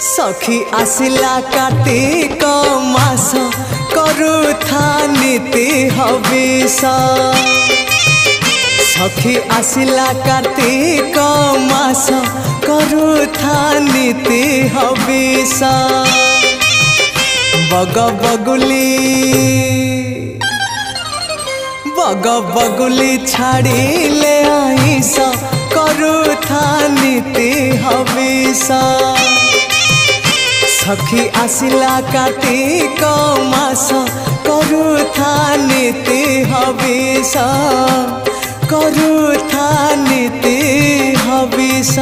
सखी आसिला कार्तिक मास करुथा नीति हविष सखी आसिला कार्तिक मास करुथा नीति हविष बग बगुली छाड़िले आईस करुथा नीति हविष सखी आसिला कार्तिक मास करुथा नीति हविष करुथा नीति हविष।